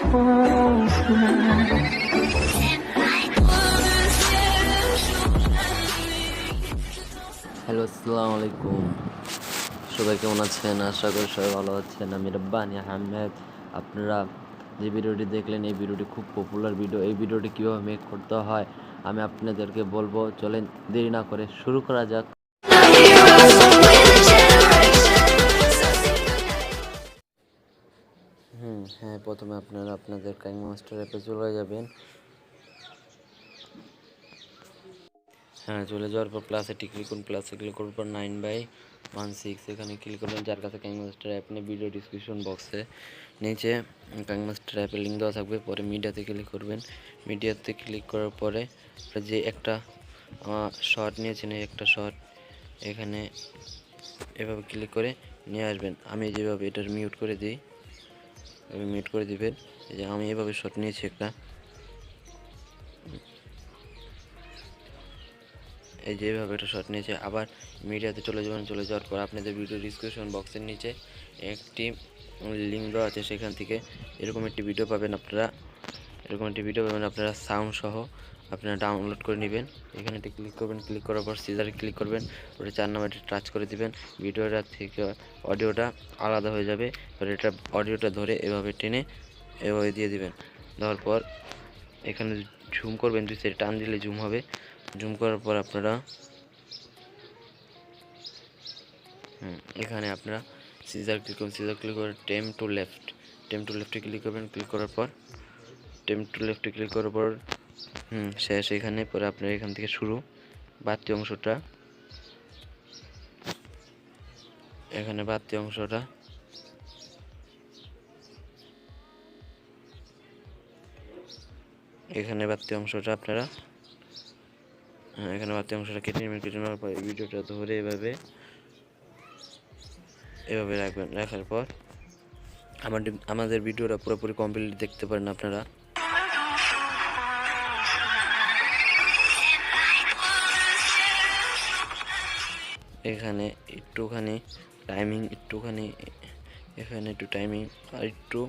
Hello, আসসালামু আলাইকুম। সবাই কেমন আছেন? আশা করি সবাই ভালো আছেন। আমি রাব্বানি আহাম্মদ। আপনারা যে ভিডিওটি দেখলেন, এই ভিডিওটি খুব পপুলার ভিডিও। এই ভিডিওটি কীভাবে মেক করতে হয় আমি আপনাদেরকে বলবো। চলেন দেরি না করে শুরু করা যাক। হ্যাঁ, প্রথমে আপনারা আপনাদের কাইংমাস্টার অ্যাপে চলে যাবেন। হ্যাঁ, চলে যাওয়ার পর প্লাসে ক্লিক করুন। প্লাসে ক্লিক করার পর 9/16 এখানে ক্লিক করবেন। যার কাছে কাইংমাস্টার অ্যাপ নেই, ভিডিও ডিসক্রিপশন বক্সে নিচে কাইংমাস্টার অ্যাপের লিঙ্ক দেওয়া থাকবে। পরে মিডিয়াতে ক্লিক করবেন। মিডিয়াতে ক্লিক করার পরে যে একটা শর্ট নিয়েছেন, এই একটা শর্ট এখানে এভাবে ক্লিক করে নিয়ে আসবেন। আমি যেভাবে এটার মিউট করে দিই, মিউট করে দিবেন। এই যে আমি এভাবে শর্ট নিয়েছি একটা, এই যেভাবে একটা শর্ট নিয়েছে। আবার মিডিয়াতে চলে যাবেন। চলে যাওয়ার পর আপনাদের ভিডিও ডিসক্রিপশন বক্সের নিচে একটি লিঙ্ক দেওয়া আছে, সেখান থেকে এরকম একটি ভিডিও পাবেন আপনারা সাউন্ড সহ আপনারা ডাউনলোড করে নেবেন। এখানে ক্লিক করবেন। ক্লিক করার পর সিজারে ক্লিক করবেন। ওটা 4 নাম্বারটি টাচ করে দিবেন। ভিডিওটা থেকে অডিওটা আলাদা হয়ে যাবে। এবার এটা অডিওটা ধরে এভাবে টেনে এভাবে দিয়ে দিবেন। দেওয়ার পর এখানে জুম করবেন, 2 সাইড টান দিলে জুম হবে। জুম করার পর আপনারা এখানে আপনারা সিজার ক্লিক করুন। সিজার ক্লিক করে টেম টু লেফটে ক্লিক করবেন। ক্লিক করার পর টেম টু লেফটে ক্লিক করার পর শেষ এখানে। পরে আপনার এখান থেকে শুরু বাড়তি অংশটা, এখানে বাড়তি অংশটা আপনারা এখানে বাড়তি অংশটা কেটে নেবেন। কেটে নেওয়ার পর ভিডিওটা ধরে এভাবে রাখবেন। রাখার পর আমাদের ভিডিওটা পুরোপুরি কমপ্লিট দেখতে পারেন আপনারা। এখানে একটুখানি টাইমিং, এখানে একটু টাইমিং আর একটু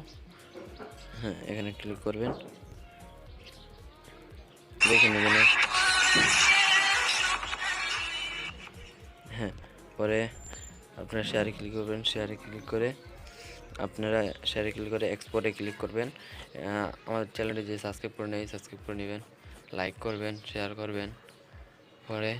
এখানে ক্লিক করবেন, দেখে নেবেন। পরে আপনারা শেয়ারে ক্লিক করবেন। শেয়ারে ক্লিক করে এক্সপোর্টে ক্লিক করবেন। আমাদের চ্যানেলটি যে সাবস্ক্রাইব করে নেই, সাবস্ক্রাইব করে নেবেন, লাইক করবেন, শেয়ার করবেন। পরে